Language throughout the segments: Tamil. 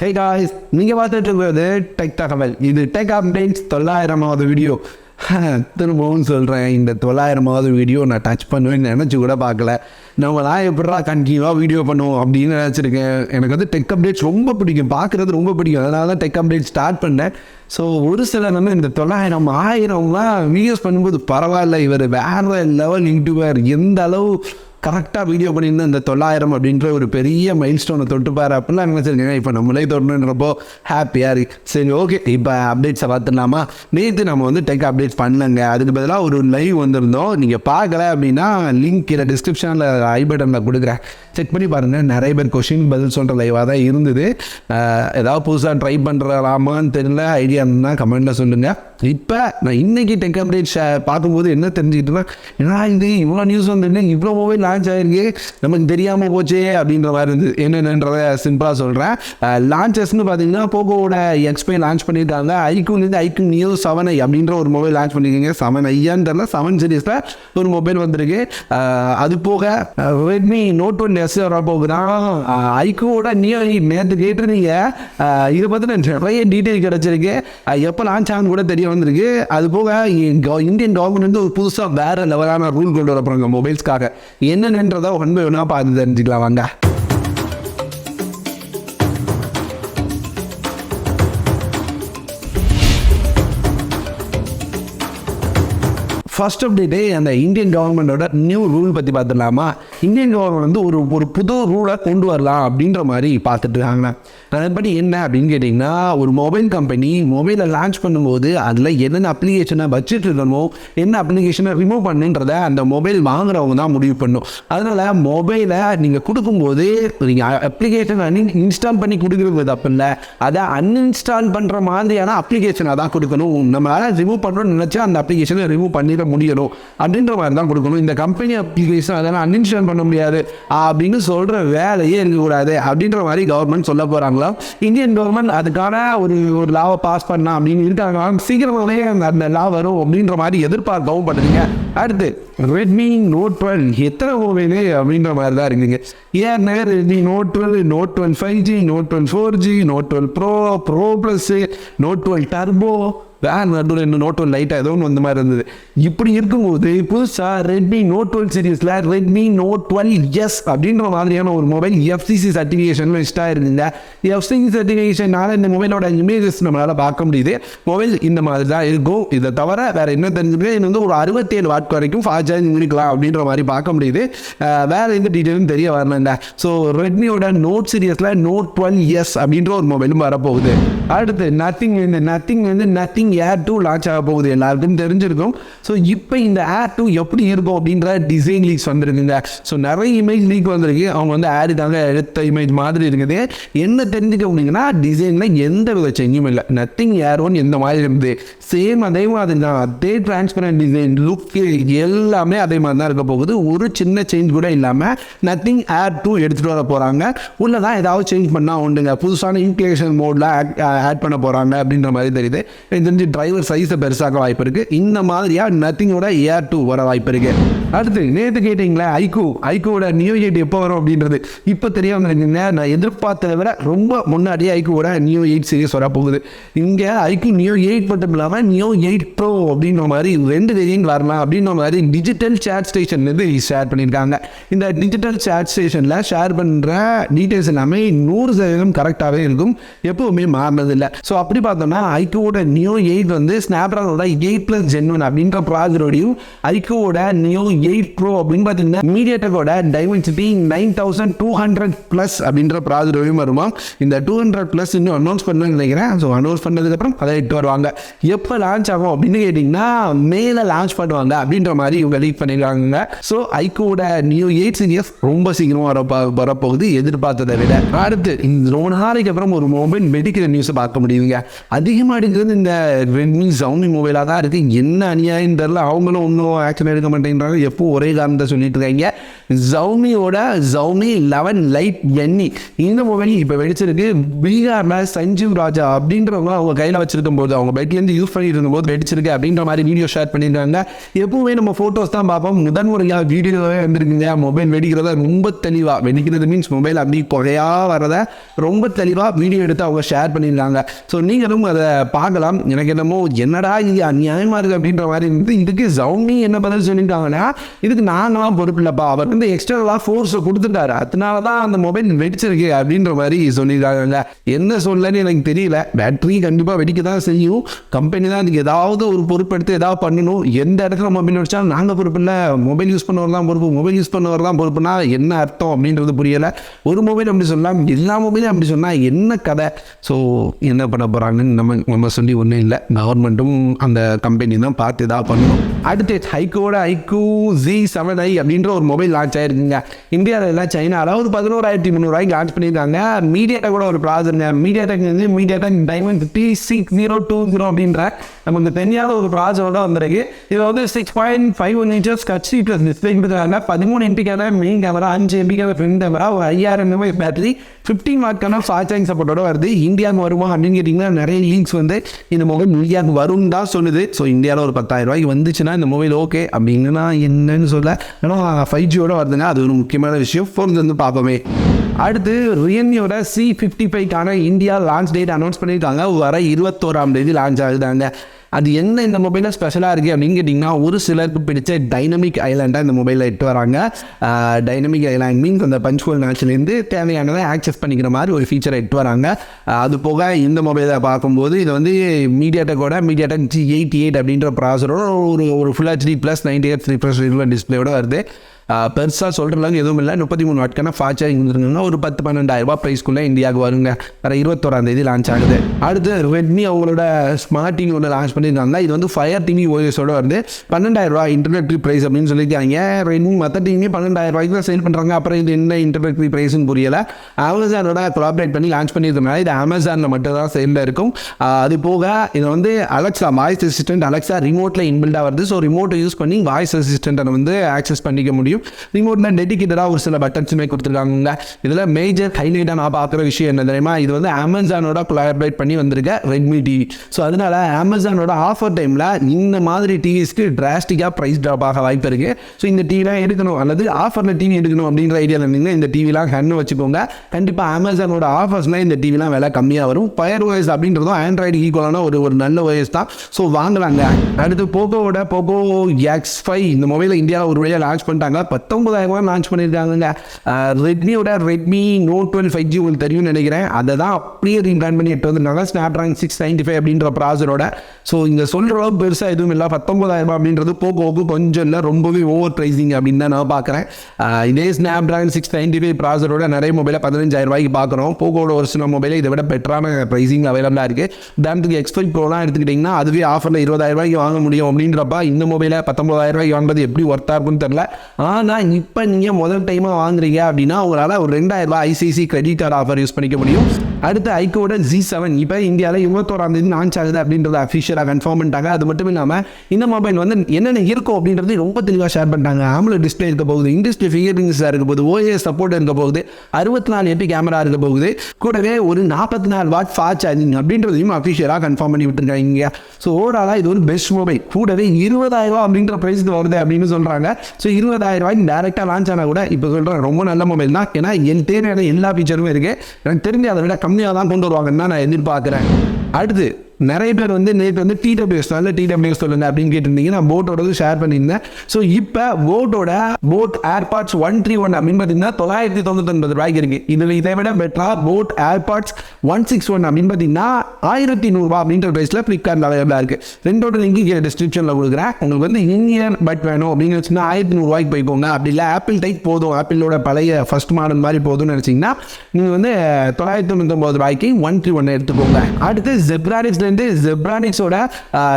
Hey guys, நீங்கள் பார்த்துட்டு இருக்கிறது டெக் தகவல். இது டெக் அப்டேட்ஸ் 900வது வீடியோ. திரும்பவும் சொல்கிறேன், இந்த 900வது வீடியோ நான் டச் பண்ணுவேன்னு நினச்சி கூட பார்க்கல. நான் எப்படா கண்டினியூவாக வீடியோ பண்ணுவோம் அப்படின்னு நினச்சிருக்கேன். எனக்கு வந்து டெக் அப்டேட்ஸ் ரொம்ப பிடிக்கும், பார்க்குறது ரொம்ப பிடிக்கும். அதனால தான் டெக் அப்டேட் ஸ்டார்ட் பண்ணேன். ஸோ ஒரு சிலர் வந்து இந்த 900, 1000லாம் வீடியோஸ் பண்ணும்போது பரவாயில்ல, இவர் வேறு லெவல் யூடியூபர், எந்த அளவு கரெக்டாக வீடியோ பண்ணியிருந்தேன் இந்த 900 அப்படின்ற ஒரு பெரிய மைல் ஸ்டோனை தொட்டுப்பார் அப்படிலாம் நினச்சிருக்கேன். இப்போ நம்மளே தொடணுன்றப்போ ஹாப்பியாக இருக்குது. சரி, ஓகே, இப்போ அப்டேட்ஸை பார்த்துடலாமா? நேற்று நம்ம வந்து டெக் அப்டேட்ஸ் பண்ணலங்க, அதுக்கு பதிலாக ஒரு லைவ் வந்திருந்தோம். நீங்கள் பார்க்கல அப்படின்னா லிங்க் இதில் டிஸ்கிரிப்ஷனில் ஐ பட்டனில் கொடுக்குறேன், செக் பண்ணி பாருங்கள். நிறைய பேர் கொஷின் பதில் சொல்கிற லைவாக தான் இருந்தது. ஏதாவது புதுசாக ட்ரை பண்ணுறலாமான்னு தெரியல, ஐடியா இருந்தால் கமெண்ட்டில் சொல்லுங்கள். இப்போ நான் இன்றைக்கி டெக் அப்டேட்ஸ் பார்க்கும்போது என்ன தெரிஞ்சுக்கிட்டேன்னா, ஏன்னா இது இவ்வளோ நியூஸ் வந்துட்டு இவ்வளோ மொபைல் லான்ச் ஆகிருக்கு, நமக்கு தெரியாமல் போச்சே அப்படின்ற மாதிரி இருந்தது. என்னென்னன்றதை சிம்பிளாக சொல்கிறேன். லான்ச்சஸ்ன்னு பார்த்தீங்கன்னா போகோவோட எக்ஸ்பை லான்ச் பண்ணியிருக்காங்க. iQooலேருந்து iQoo Neo 7i அப்படின்ற ஒரு மொபைல் லான்ச் பண்ணியிருக்கீங்க. 7iன்னு தெரியல, 7 சீரீஸில் ஒரு மொபைல் வந்திருக்கு. அது போக Redmi Note 1 S வரப்போகுதான். iQooவோட Neo 8 நேற்று கேட்டிருந்தீங்க, இதை பற்றி நிறைய டீட்டெயில் கிடச்சிருக்கு. எப்போ லான்ச் ஆகுன்னு கூட தெரிய வந்திருக்கு. அது போக இந்தியன் கவர்மெண்ட் வந்து ஒரு புதுசாக வேறு லெவலான ரூல் கொண்டு வர போகிறாங்க மொபைல்ஸ்க்காக. என்னன்றதை ஒன் பை ஒன்றா பார்த்து தெரிஞ்சுக்கலாம் வாங்க. ஃபர்ஸ்ட் அப்டேட்டே அந்த இந்தியன் கவர்மெண்டோட நியூ ரூல் பற்றி பார்த்துடலாமா? இந்தியன் கவர்மெண்ட் வந்து ஒரு புது ரூலை கொண்டு வரலாம் அப்படின்ற மாதிரி பார்த்துட்டு இருக்காங்க. அதன்படி என்ன அப்படின்னு கேட்டிங்கன்னா, ஒரு மொபைல் கம்பெனி மொபைலை லான்ச் பண்ணும்போது அதில் என்னென்ன அப்ளிகேஷனை வச்சுட்டு இருக்கணுமோ, என்ன அப்ளிகேஷனை ரிமூவ் பண்ணுன்றத அந்த மொபைல் வாங்குறவங்க தான் முடிவு பண்ணும். அதனால் மொபைலை நீங்கள் கொடுக்கும்போது நீங்கள் அப்ளிகேஷனை இன்ஸ்டால் பண்ணி கொடுக்குறது தப்பு இல்லை, அதை அன்இன்ஸ்டால் பண்ணுற மாதிரியான அப்ளிகேஷனை தான் கொடுக்கணும். நம்மளால் ரிமூவ் பண்ணணும்னு நினச்சா அந்த அப்ளிகேஷனை ரிமூவ் பண்ணிட முடியணும் அப்படின்ற மாதிரி தான் கொடுக்கணும். இந்த கம்பெனி அப்ளிகேஷன் அதெல்லாம் அன்இன்ஸ்டால் பண்ண முடியாது அப்படின்னு சொல்கிற வேலையே இருக்கக்கூடாது அப்படின்ற மாதிரி கவர்மெண்ட் சொல்ல போகிறாங்களா. இந்தியன் கவர்மெண்ட் அதுக்கான ஒரு லாவை பாஸ் பண்ணலாம் அப்படின்னு இருக்காங்க. சீக்கிரமாகவே அந்த லா வரும் அப்படின்ற மாதிரி எதிர்பார்க்கவும் பண்ணுறீங்க. அடுத்து Redmi Note 12 எத்தனை மொபைலு அப்படின்ற மாதிரி தான் இருக்குங்க. ஏன் Redmi Note 12, Note 12 5G, Note 12 4G, Note 12 Pro Plus, Note 12 Turbo, வேறு நடுவில் இன்னும் Note 12 Lite ஏதோ ஒன்று அந்த மாதிரி இருந்தது. இப்படி இருக்கும்போது புதுசாக Redmi Note 12 சீரீஸில் Redmi Note 12S அப்படின்ற மாதிரியான ஒரு மொபைல் FCC சர்டிஃபிகேஷனில் இஷ்டாக இருந்தீங்க. FCC சர்டிஃபிகேஷனால் இந்த மொபைலோட இமேஜஸ் நம்மளால் பார்க்க முடியுது. மொபைல் இந்த மாதிரி தான் இருக்கும். இதை தவிர வேறு என்ன தெரிஞ்சுட்டு இது வந்து ஒரு 67 வாட் வரைக்கும் ஃபாஸ்ட் சார்ஜிங் இருக்கலாம் அப்படின்ற மாதிரி பார்க்க முடியுது. வேறு எந்த டீட்டெயிலும் தெரிய வரல. ஸோ ரெட்மியோட நோட் சீரியஸில் Note 12S அப்படின்ற ஒரு மொபைலும் வரப்போகுது. அடுத்து நத்திங் Air 2 லான்ச் ஆக போகுது, எல்லாருக்கும் தெரிஞ்சிருக்கும். ஸோ இப்போ இந்த Air 2 எப்படி இருக்கும் அப்படின்ற டிசைன் லீக்ஸ் வந்துருக்குங்க. ஸோ நிறைய இமேஜ் லீக் வந்திருக்கு. அவங்க வந்து ஆட் தாங்க எடுத்த இமேஜ் மாதிரி இருக்குது. என்ன தெரிஞ்சுக்க அப்படிங்கன்னா, டிசைனில் எந்த வித சேஞ்சும் இல்லை. நத்திங் Air 1 எந்த மாதிரி இருந்தது சேம் அதே மாதிரி தான். அதே டிரான்ஸ்பரண்ட் டிசைன், லுக் எல்லாமே அதே மாதிரி தான் இருக்க போகுது. ஒரு சின்ன சேஞ்ச் கூட இல்லாமல் நத்திங் Air 2 எடுத்துகிட்டு வர போகிறாங்க. உள்ள தான் ஏதாவது சேஞ்ச் பண்ணால் உண்டுங்க. புதுசான இன்டெகிரேஷன் மோடில் ஆட் பண்ண போகிறாங்க அப்படின்ற மாதிரி தெரியுது. தெரிஞ்சு டிரைவர் சைஸை பெருசாக வாய்ப்பு இருக்குது. இந்த மாதிரியாக நத்திங்கோட Air 2 வர வாய்ப்பு இருக்குது. அடுத்து நேற்று கேட்டிங்களே iQooவோட Neo 8 எப்போ வரும் அப்படின்றது இப்போ தெரியாமல் இருக்குங்க. நான் எதிர்பார்த்ததை விட ரொம்ப முன்னாடியே iQooவோட Neo 8 சீரிஸ் வரப்போகுது. இங்கே iQoo Neo 8 மட்டும் இல்லாமல் Neo 8 Pro அப்படின்ற மாதிரி 2 வேரியன்ட் வரலாம் அப்படின்ற மாதிரி டிஜிட்டல் சேட் ஸ்டேஷன் ஷேர் பண்ணியிருக்காங்க. இந்த டிஜிட்டல் சேட் ஸ்டேஷனில் ஷேர் பண்ணுற டீட்டெயில்ஸ் எல்லாமே 100% கரெக்டாகவே இருக்கும், எப்பவுமே மாறினதில்லை. ஸோ அப்படி பார்த்தோம்னா iQooவோட Neo 8 வந்து ஸ்னாப்ட்ராகனோட 8+ Gen 1 அப்படின்ற ப்ராசரோடையும் iQooவோட Neo 8 Pro அப்படின்னு பார்த்தீங்கன்னா மீடியாடெக்கோட டைமென்சிட்டி 9200+ அப்படின்ற ப்ராசரோடையும் வருமா. இந்த 200+ இன்னும் அனௌன்ஸ் பண்ணணும்னு நினைக்கிறேன். ஸோ அனௌன்ஸ் பண்ணதுக்கப்புறம் அதை இட்டு வருவாங்க. எப்போ லான்ச் ஆகும் அப்படின்னு கேட்டிங்கன்னா, மேலே லான்ச் பண்ணுவாங்க அப்படின்ற மாதிரி இவங்க லீக் பண்ணியிருக்காங்க. ஸோ iQooவோட Neo 8 சீரிஸ் ரொம்ப சீக்கிரமாக வரப்போகுது, எதிர்பார்த்ததை விட. அடுத்து இந்த ரொம்ப நாளைக்கு அப்புறம் ஒரு மொபைல் வெடிக்கிற நியூஸை பார்க்க முடியுங்க. அதிகமாக எடுக்கிறது இந்த Redmi Xiaomi மொபைலாக தான் இருக்குது. என்ன அநியாயம் தெரியல, அவங்களும் ஒன்றும் ஆக்ஷன் எடுக்க மாட்டேங்கிறாங்க. எப்போ ஒரே காரணத்தை சொல்லிட்டு இருக்காங்க. Xiaomiயோட Xiaomi 11 Lite NE இந்த மொபைல் இப்போ வெடிச்சிருக்கு. பீகாரில் சஞ்சீவ் ராஜா அப்படின்றவங்க அவங்க கையில் வச்சிருக்கும் போது அவங்க பைக்லேருந்து யூஸ் பண்ணிட்டு இருக்கும்போது வெடிச்சிருக்கு அப்படின்ற மாதிரி வீடியோ ஷேர் பண்ணியிருக்காங்க. எப்பவுமே நம்ம ஃபோட்டோஸ் தான் பார்ப்போம், முதன் முறையாக வீடியோவே வந்துருக்குங்க. மொபைல் வெடிக்கிறத ரொம்ப தெளிவாக, வெடிக்கிறது மீன்ஸ் மொபைல் அப்படி புகையாக வரதை ரொம்ப தெளிவாக வீடியோ எடுத்து அவங்க ஷேர் பண்ணியிருக்காங்க. ஸோ நீங்களும் அதை பார்க்கலாம். எனக்கு என்னமோ என்னடா இது அநியாயமாக இருக்குது அப்படின்ற மாதிரி இருந்து, இதுக்கு Xiaomi என்ன பதில் சொல்லியிருக்காங்கன்னா, இதுக்கு நாங்களாம் பொறுப்பு இல்லைப்பா, அவர் வந்து எக்ஸ்டர்னலாக ஃபோர்ஸை கொடுத்துட்டாரு, அதனால தான் அந்த மொபைல் வெடிச்சிருக்கு அப்படின்ற மாதிரி சொல்லியிருக்காங்க. என்ன சொல்லன்னு எனக்கு தெரியல. பேட்டரி கண்டிப்பாக வெடிக்க தான் செய்யும். கம்பெனி தான் அதுக்கு ஏதாவது ஒரு பொறுப்பெடுத்து ஏதாவது பண்ணணும். எந்த இடத்துல மொபைல் வெடிச்சாலும் நாங்கள் பொறுப்பு இல்லை, மொபைல் யூஸ் பண்ணவர் தான் பொறுப்பு. மொபைல் யூஸ் பண்ணவர் தான் பொறுப்புனா என்ன அர்த்தம் அப்படின்றது புரியலை. ஒரு மொபைல் அப்படி சொல்லலாம், எல்லா மொபைலும் அப்படி சொன்னால் என்ன கதை? ஸோ என்ன பண்ண போகிறாங்கன்னு நம்ம சொல்லி ஒன்றும் இல்லை. கவர்மெண்ட்டும் அந்த கம்பெனி தான் பார்த்து தான் பண்ணணும். அடுத்து iQoo Z7i அப்படின்ற ஒரு மொபைல் லான்ச் ஆயிருக்குங்க. இந்தியாவில் இல்லை, சைனாவில் ஒரு 11,300 லான்ச் பண்ணியிருக்காங்க. மீடியாடெக் கூட ஒரு ப்ராசருங்க. மீடியாடெக் டைமண்ட் 5620 அப்படின்ற நமக்கு தெரியாத ஒரு ப்ராசரோட வந்திருக்கு. இது வந்து 6.51 inches கட்சி ப்ளஸ் டிஸ்பிளே கொடுத்துருக்காங்க. 13 MPக்கான மெயின் கேமரா, 5 MPக்கான ஃப்ரண்ட் கேமரா, ஒரு 5000 mAh பேட்டரி, 15 வாட்க்கான ஃபாஸ்ட் சார்ஜிங் சப்போர்ட்டோட வருது. இந்தியாவுக்கு வருமா அப்படின்னு கேட்டிங்கன்னா நிறைய லீக்ஸ் வந்து இந்த மொபைல் இந்தியாவுக்கு வரும்னு தான் சொல்லுது. ஸோ இந்தியாவில் ஒரு 10,000 வந்துச்சுன்னா இந்த மொபைல் ஓகே அப்படின்னா என்னன்னு சொல்ல, ஏன்னா 5Gயோட வருதுங்க. அது ஒரு முக்கியமான விஷயம். ஃபோன் வந்து பார்ப்போமே. அடுத்து ரியல்மியோட C55க்கான இந்தியா லான்ச் டேட் அனௌன்ஸ் பண்ணியிருக்காங்க. வர 21ஆம் தேதி லான்ச் ஆகுதாங்க. அது என்ன இந்த மொபைலில் ஸ்பெஷலாக இருக்குது அப்படின்னு கேட்டிங்கன்னா, ஒரு சிலருக்கு பிடிச்ச டைனமிக் ஐலாண்டாக இந்த மொபைலில் எட்டு வராங்க. டைனமிக் ஐலாண்ட் மீன்ஸ் அந்த பஞ்ச்ஹோல் மேட்ச்லேருந்து தேவையானதை ஆக்சஸ் பண்ணிக்கிற மாதிரி ஒரு ஃபீச்சரை எட்டு வராங்க. அது போக இந்த மொபைலை பார்க்கும்போது இது வந்து மீடியாடெக்கோட G88 அப்படின்ற ப்ராசரோட ஒரு full HD plus 90 Hz refresh டிஸ்பிளேயோட வருது. பெருசாக சொல்கிறதுலாம் எதுவும் இல்லை. 33 வாட்க்கான ஃபாஸ்ட் சார்ஜிங் இருந்துருங்கன்னா ஒரு 10-12,000 ப்ரைஸ்க்குள்ளே இந்தியாவுக்கு வருங்க. வர 21ஆம் தேதி லான்ச் ஆகுது. அடுத்து ரெட்மி அவங்களோட ஸ்மார்ட் டிவி ஒன்று லான்ச் பண்ணியிருக்காங்க. இது வந்து ஃபயர் டிவி ஓஎஸோட வருது. 12,000 இன்டர்நெட் ப்ரைஸ் அப்படின்னு சொல்லியிருக்காங்க. ரெட்மி மற்ற டிவி 12,000 தான் சேல் பண்ணுறாங்க. அப்புறம் இது என்ன இன்டர்நெட் ப்ரைஸ்ன்னு புரியலை. அமேசானோட கொலாபரேட் பண்ணி லான்ச் பண்ணியிருக்கனால இது அமேசானில் மட்டும் தான் சேலில் இருக்கும். அது போக இது வந்து அலெக்ஸா வாய்ஸ் அசிஸ்டன்ட், அலெக்ஸா ரிமோட்டில் இன்பில்டாக வருது. ஸோ ரிமோட்டை யூஸ் பண்ணி வாய்ஸ் அசிஸ்டண்ட்டை வந்து ஆக்சஸ் பண்ணிக்க முடியும். ரிமோட்ல டெடிகேட்டடாக ஒரு சில பட்டன்ஸுமே கொடுத்துருக்காங்க. இதில் மேஜர் ஹைலைட்டாக நான் பார்க்குற விஷயம் என்ன தெரியுமா, இது வந்து அமேசானோட கொலாபரேட் பண்ணி வந்திருக்க ரெட்மி டிவி. ஸோ அதனால அமேசானோட ஆஃபர் டைமில் இந்த மாதிரி டிவிஸ்க்கு டிராஸ்டிக்காக ப்ரைஸ் ட்ராப் ஆக வாய்ப்பு இருக்குது. ஸோ இந்த டிவிலாம் எடுக்கணும் அல்லது ஆஃபரில் டிவி எடுக்கணும் அப்படின்ற ஐடியாவில் இருந்தீங்கன்னா இந்த டிவிலாம் கண்ணு வச்சுக்கோங்க. கண்டிப்பாக அமேசானோட ஆஃபர்ஸ்னால் இந்த டிவிலாம் விலை கம்மியாக வரும். ஃபயர் ஓஎஸ் அப்படின்றதும் ஆண்ட்ராய்டு ஈக்குவலான ஒரு நல்ல ஓஎஸ் தான். ஸோ வாங்கலாங்க. அடுத்து போக்கோவோட Poco X5 இந்த மொபைலை இந்தியாவில் ஒரு வழியாக லான்ச் பண்ணிட்டாங்க. 19,000 லான்ச் பண்ணியிருக்காங்க. ரெட்மியோட ரெட்மி நோட் 12 5G உங்களுக்கு தெரியும்னு நினைக்கிறேன். அதை தான் அப்படியே ரீபிராண்ட் பண்ணி எட்டு வந்துருக்காங்க. ஸ்னாப்ட்ராகன் 695 அப்படின்ற ப்ராசரோட. ஸோ இங்கே சொல்கிற அளவுக்கு பெருசாக எதுவும் இல்லை. 19,000 அப்படின்றது போக்கோவுக்கு கொஞ்சம் இல்லை, ரொம்பவே ஓவர் ப்ரைஸிங் அப்படின்னு தான் நான் பார்க்குறேன். இதே ஸ்னாப்ட்ராகன் 695 ப்ராசரோட நிறைய மொபைலை 15,000 பார்க்குறோம். போக்கோட ஒரு சில மொபைலை இதை விட பெட்டரான ப்ரைஸிங் அவைலபிளாக இருக்குது. உதாரணத்துக்கு X5 ப்ரோலாம் எடுத்துக்கிட்டிங்கன்னா அதுவே ஆஃபரில் 20,000 வாங்க முடியும் அப்படின்றப்ப இந்த மொபைலை 19,000 வாங்குறது எப்படி ஒர்த்தாக இருக்குன்னு தெரில. ஆனால் இப்போ நீங்கள் முதல் டைமாக வாங்குறீங்க அப்படின்னா உங்களால் ஒரு 2,000 ICICI credit card offer use பண்ணிக்க முடியும். அடுத்து iQooட Z7 இப்போ இந்தியாவில் 21ஆம் தேதி லான்ச் ஆகுது அப்படின்றத அஃபிஷியலாக கன்ஃபார்ம் பண்ணிட்டாங்க. அது மட்டும் இல்லாமல் இந்த மொபைல் வந்து என்னென்ன இருக்கும் அப்படின்றது ரொம்ப தெளிவாக ஷேர் பண்ணிட்டாங்க. AMOLED டிஸ்பிளே இருக்க போகுது, இண்டஸ்ட்ரி ஃபிங்கர்பிரிண்ட்ஸாக இருக்க போகுது, OIS சப்போர்ட் இருக்க போகுது, 64 MP கேமரா இருக்க போகுது, கூடவே ஒரு 44 வாட் ஃபாஸ்ட் சார்ஜிங் அப்படின்றதையும் அஃபிஷியலாக கன்ஃபார்ம் பண்ணி விட்டுருக்காங்க. ஸோ ஓவராலாக இது ஒரு பெஸ்ட் மொபைல். கூடவே 20,000 அப்படின்ற ப்ரைஸுக்கு வருது அப்படின்னு சொல்கிறாங்க. ஸோ 20,000 டேரெக்டாக லான்ச் ஆனால் கூட இப்போ சொல்கிறேன் ரொம்ப நல்ல மொபைல் தான். ஏன்னா என் தேவையான எல்லா ஃபீச்சருமே இருக்குது. எனக்கு தெரிஞ்சு அதை விட கம்மியாக தான் கொண்டு வருவாங்கன்னு தான் நான் எதிர்பார்க்குறேன். அடுத்து நிறைய பேர் வந்து நேற்று வந்து TWS நல்ல TWS சொல்லுங்க அப்படின்னு கேட்டிருந்தீங்க. நான் போட்டோட ஷேர் பண்ணியிருந்தேன். ஸோ இப்போ போட் ஏர்பாட்ஸ் 131 அப்படின்னு பார்த்தீங்கன்னா 999 இருக்குது. இதில் இதை விட பெட்டராக போட் ஏர்பாட்ஸ் 161 அப்படின்னு பார்த்தீங்கன்னா 1,100 அப்படின்ற ப்ரைஸில் ஃப்ளிப்கார்ட்டில் அவைலபிளாக இருக்குது. ரெண்டோட லிங்க் டிஸ்கிரிப்ஷனில் கொடுக்குறேன். உங்களுக்கு வந்து இந்தியன் பட் வேணும் அப்படின்னு வச்சுன்னா 1,100 போய்க்கோங்க. அப்படி இல்லை ஆப்பிள் டைப் போதும், ஆப்பிளோட பழைய ஃபர்ஸ்ட் மாடல் மாதிரி போதும்னு நினச்சிங்கன்னா நீங்கள் வந்து 999 131 எடுத்துக்கோங்க. அடுத்து Zebronicsோட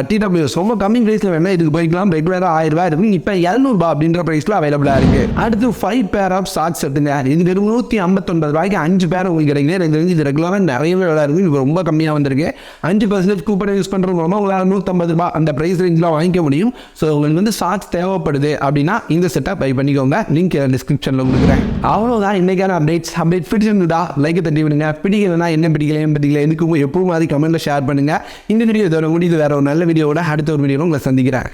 TWS ரொம்ப கம்மி பிரைஸ்ல வேணா இதுக்கு போய்க்கலாம். ரெகுலராக 1,000 இருக்கும். இப்போ 700 அப்படின்ற பிரைஸ்ல அவைலபிளாக இருக்கு. அடுத்து 5 பேர் ஆஃப் சாக்ஸ் எடுத்துங்க. இது 159 5 பேர் உங்களுக்கு கிடைக்குது. இது ரெகுலராக நிறையவே விலை இருக்கு. இது ரொம்ப கம்மியாக வந்து வந்திருக்கு. 5% கூப்பனை யூஸ் பண்ணுறது மூலமாக உங்களால் $150 அந்த ப்ரைஸ் ரேஞ்சில் வாங்கிக்க முடியும். ஸோ உங்களுக்கு வந்து ஷார்ட்ஸ் தேவைப்படுது அப்படின்னா இந்த செட்டை பை பண்ணிக்கோங்க. லிங்க் டிஸ்கிரிப்ஷனில் கொடுக்குறேன். அவ்வளோதான் இன்றைக்கான அப்டேட் பிடிச்சிருந்தா லைக் தட்டி விடுங்க. பிடிக்கலன்னா என்ன பிடிக்கல எதுக்கும் எப்பவும் மாதிரி கமெண்ட்டில் ஷேர் பண்ணுங்கள். இந்த வீடியோ இதோட முடியுது. வேறு ஒரு நல்ல வீடியோவோட அடுத்த ஒரு வீடியோவில் உங்களை சந்திக்கிறேன்.